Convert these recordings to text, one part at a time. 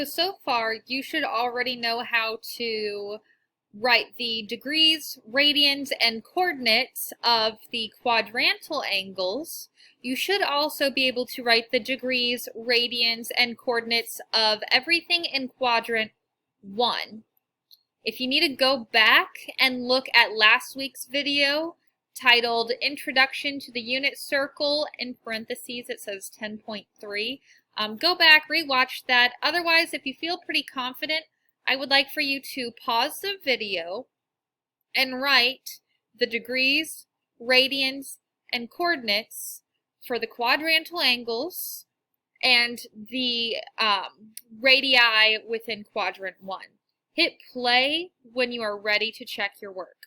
So far, you should already know how to write the degrees, radians, and coordinates of the quadrantal angles. You should also be able to write the degrees, radians, and coordinates of everything in quadrant 1. If you need to go back and look at last week's video titled Introduction to the Unit Circle, in parentheses it says 10.3, go back, rewatch that. Otherwise, if you feel pretty confident, I would like for you to pause the video and write the degrees, radians, and coordinates for the quadrantal angles and the radii within quadrant 1. Hit play when you are ready to check your work.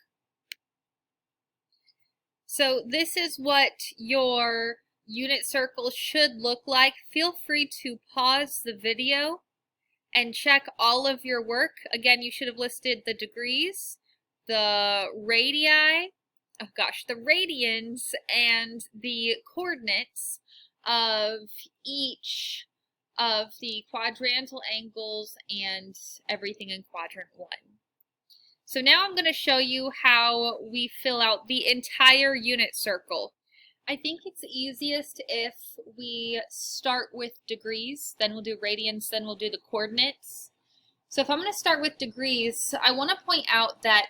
So this is what your unit circle should look like. Feel free to pause the video and check all of your work. Again, you should have listed the degrees, the radii, the radians, and the coordinates of each of the quadrantal angles and everything in quadrant 1. So now I'm going to show you how we fill out the entire unit circle. I think it's easiest if we start with degrees, then we'll do radians, then we'll do the coordinates. So if I'm going to start with degrees, I want to point out that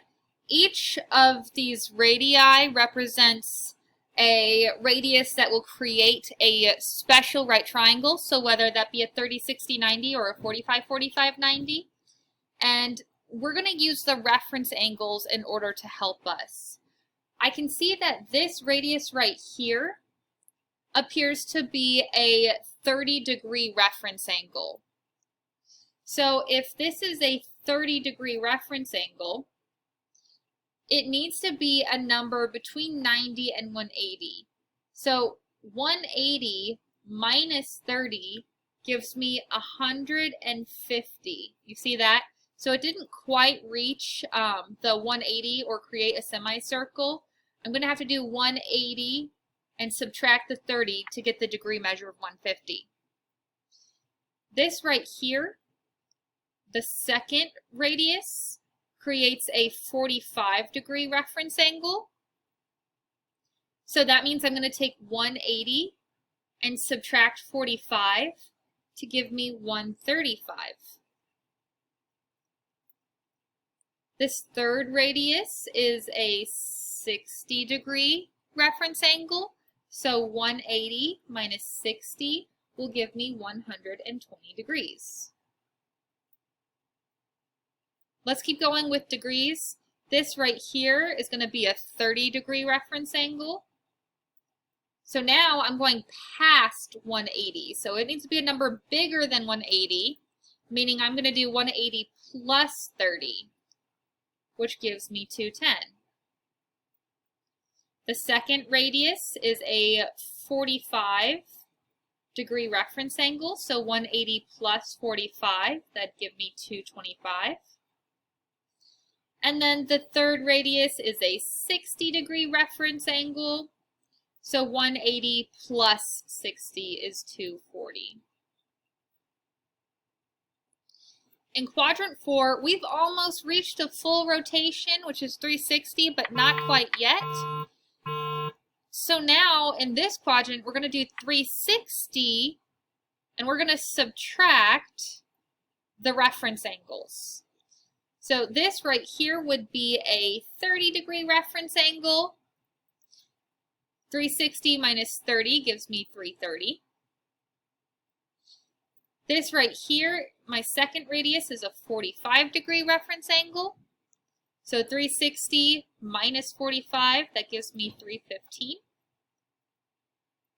each of these radii represents a radius that will create a special right triangle, so whether that be a 30, 60, 90 or a 45, 45, 90. And we're going to use the reference angles in order to help us. I can see that this radius right here appears to be a 30-degree reference angle. So if this is a 30-degree reference angle, it needs to be a number between 90 and 180. So 180 minus 30 gives me 150. You see that? So it didn't quite reach the 180 or create a semicircle. I'm going to have to do 180 and subtract the 30 to get the degree measure of 150. This right here, the second radius, creates a 45-degree reference angle. So that means I'm going to take 180 and subtract 45 to give me 135. This third radius is a 60-degree reference angle, so 180 minus 60 will give me 120 degrees. Let's keep going with degrees. This right here is going to be a 30-degree reference angle. So now I'm going past 180, so it needs to be a number bigger than 180, meaning I'm going to do 180 plus 30. Which gives me 210. The second radius is a 45-degree reference angle, so 180 plus 45, that'd give me 225. And then the third radius is a 60-degree reference angle, so 180 plus 60 is 240. In quadrant 4, we've almost reached a full rotation, which is 360, but not quite yet. So now, in this quadrant, we're going to do 360, and we're going to subtract the reference angles. So this right here would be a 30-degree reference angle. 360 minus 30 gives me 330. This right here, my second radius, is a 45-degree reference angle. So 360 minus 45, that gives me 315.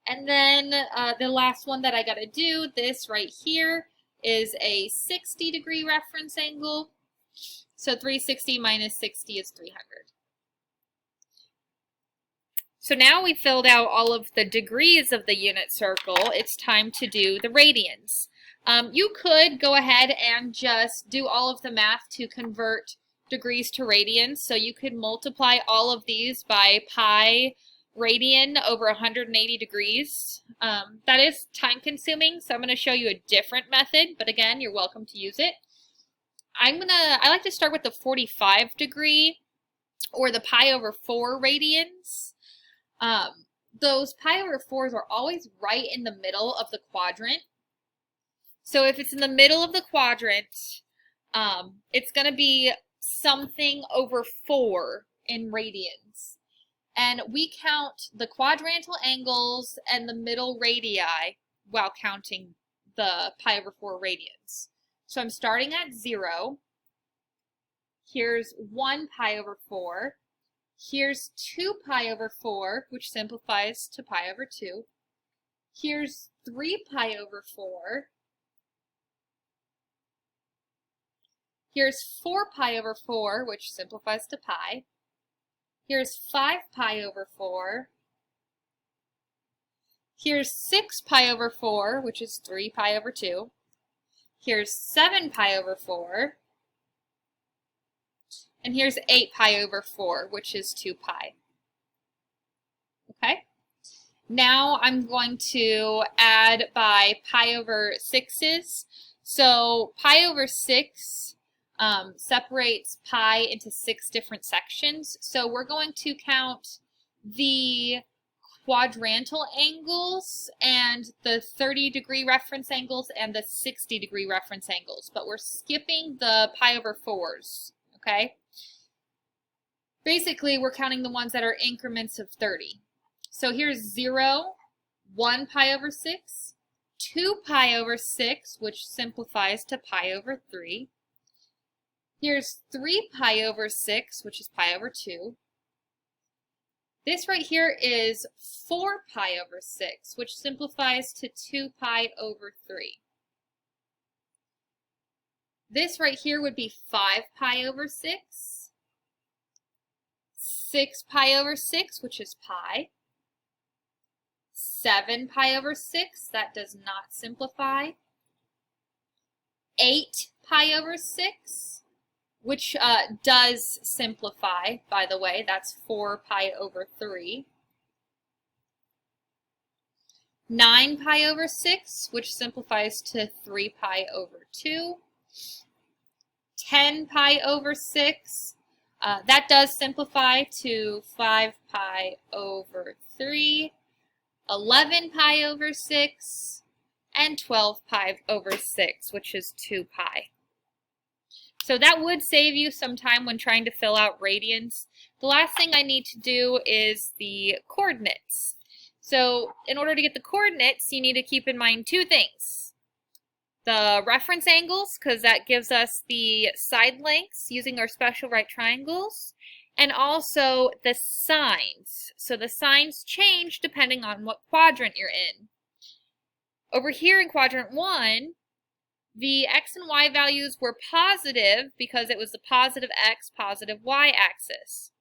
And then the last one that I got to do, this right here, is a 60-degree reference angle. So 360 minus 60 is 300. So now we filled out all of the degrees of the unit circle. It's time to do the radians. You could go ahead and just do all of the math to convert degrees to radians. So you could multiply all of these by pi radian over 180 degrees. That is time consuming, so I'm going to show you a different method, but again, you're welcome to use it. I like to start with the 45 degree or the pi over 4 radians. Those pi over 4s are always right in the middle of the quadrant. So if it's in the middle of the quadrant, it's going to be something over 4 in radians. And we count the quadrantal angles and the middle radii while counting the pi over 4 radians. So I'm starting at 0. Here's 1 pi over 4. Here's 2 pi over 4, which simplifies to pi over 2. Here's 3 pi over 4. Here's 4 pi over 4, which simplifies to pi. Here's 5 pi over 4. Here's 6 pi over 4, which is 3 pi over 2. Here's 7 pi over 4. And here's 8 pi over 4, which is 2 pi. Okay? Now I'm going to add by pi over 6's. So pi over 6 separates pi into 6 different sections. So we're going to count the quadrantal angles and the 30-degree reference angles and the 60-degree reference angles, but we're skipping the pi over 4's, okay? Basically, we're counting the ones that are increments of 30. So here's 0, 1 pi over 6, 2 pi over 6, which simplifies to pi over 3. Here's 3 pi over 6, which is pi over 2. This right here is 4 pi over 6, which simplifies to 2 pi over 3. This right here would be 5 pi over 6, 6 pi over 6, which is pi, 7 pi over 6, that does not simplify, 8 pi over 6, which does simplify, by the way. That's 4 pi over 3. 9 pi over 6, which simplifies to 3 pi over 2. 10 pi over 6, that does simplify to 5 pi over 3. 11 pi over 6, and 12 pi over 6, which is 2 pi. So that would save you some time when trying to fill out radians. The last thing I need to do is the coordinates. So in order to get the coordinates, you need to keep in mind 2 things. The reference angles, because that gives us the side lengths using our special right triangles, and also the signs. So the signs change depending on what quadrant you're in. Over here in quadrant 1, the x and y values were positive because it was the positive x, positive y axis.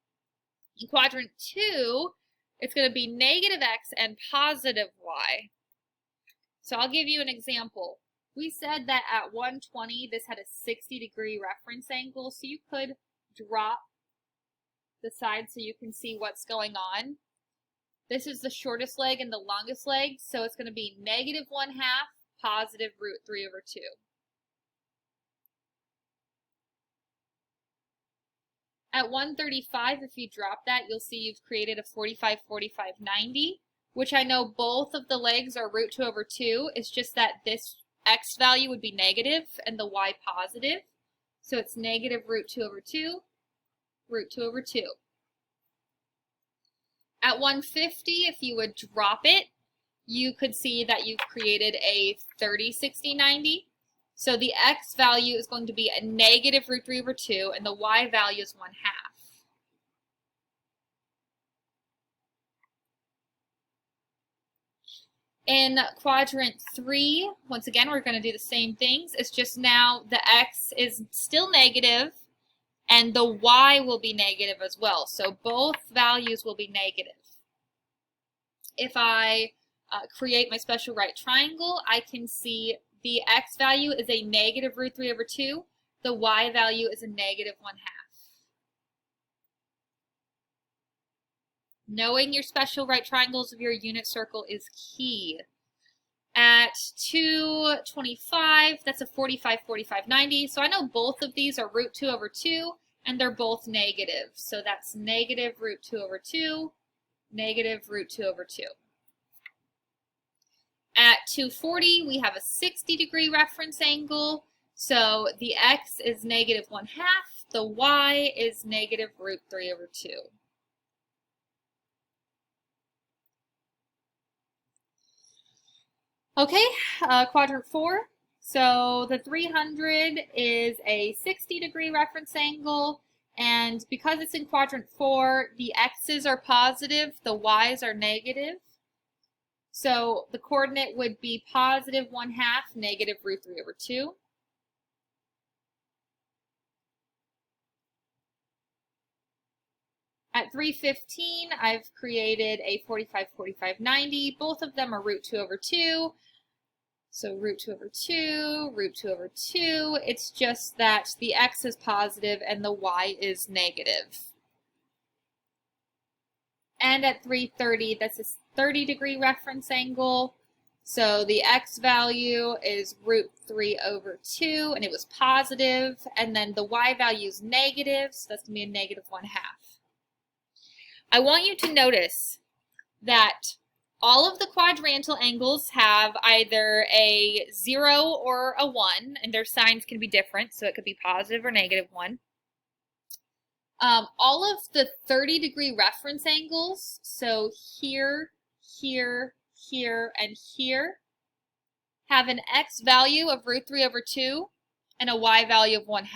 In quadrant 2, it's going to be negative x and positive y. So I'll give you an example. We said that at 120, this had a 60-degree reference angle, so you could drop the side so you can see what's going on. This is the shortest leg and the longest leg, so it's going to be negative 1/2, positive root 3 over 2. At 135, if you drop that, you'll see you've created a 45, 45, 90, which I know both of the legs are root 2 over 2. It's just that this x value would be negative and the y positive. So it's negative root 2 over 2, root 2 over 2. At 150, if you would drop it, you could see that you've created a 30, 60, 90. So the x value is going to be a negative root 3 over 2, and the y value is 1/2. In quadrant 3, once again, we're going to do the same things. It's just now the x is still negative, and the y will be negative as well. So both values will be negative. If I create my special right triangle, I can see the x value is a negative root 3 over 2. The y value is a negative 1/2. Knowing your special right triangles of your unit circle is key. At 225, that's a 45, 45, 90. So I know both of these are root 2 over 2, and they're both negative. So that's negative root 2 over 2, negative root 2 over 2. At 240, we have a 60-degree reference angle. So the x is negative 1/2, the y is negative root 3 over 2. Okay, quadrant 4. So the 300 is a 60-degree reference angle, and because it's in quadrant 4, the x's are positive, the y's are negative. So the coordinate would be positive 1/2, negative root 3 over 2. At 315, I've created a 45, 45, 90. Both of them are root 2 over 2. So root 2 over 2, root 2 over 2. It's just that the x is positive and the y is negative. And at 330, that's a 30-degree reference angle. So the x value is root 3 over 2, and it was positive. And then the y value is negative, so that's going to be a negative 1/2. I want you to notice that all of the quadrantal angles have either a 0 or a 1, and their signs can be different, so it could be positive or negative 1. All of the 30-degree reference angles, so here, here, here, and here, have an x value of root 3 over 2 and a y value of 1/2.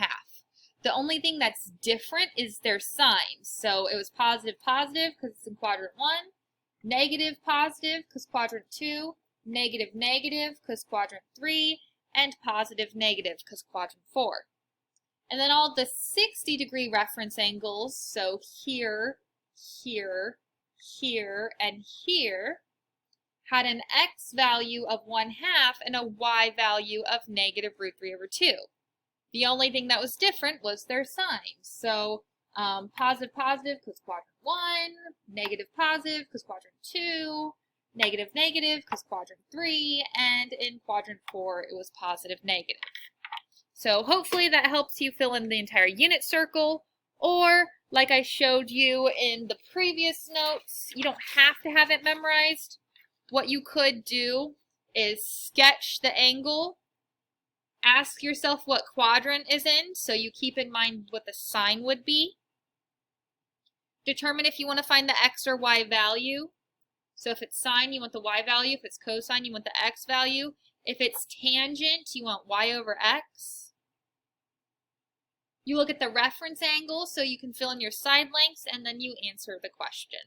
The only thing that's different is their signs. So it was positive, positive, because it's in quadrant 1, negative, positive, because quadrant 2, negative, negative, because quadrant 3, and positive, negative, because quadrant 4. And then all the 60-degree reference angles, so here, here, here, and here, had an x value of 1/2 and a y value of negative root 3 over 2. The only thing that was different was their signs. So positive, positive, because quadrant 1, negative, positive, because quadrant 2, negative, negative, because quadrant 3, and in quadrant 4, it was positive, negative. So hopefully that helps you fill in the entire unit circle, or like I showed you in the previous notes, you don't have to have it memorized. What you could do is sketch the angle, ask yourself what quadrant is in, so you keep in mind what the sign would be. Determine if you want to find the x or y value. So if it's sine, you want the y value. If it's cosine, you want the x value. If it's tangent, you want y over x. You look at the reference angle so you can fill in your side lengths, and then you answer the question.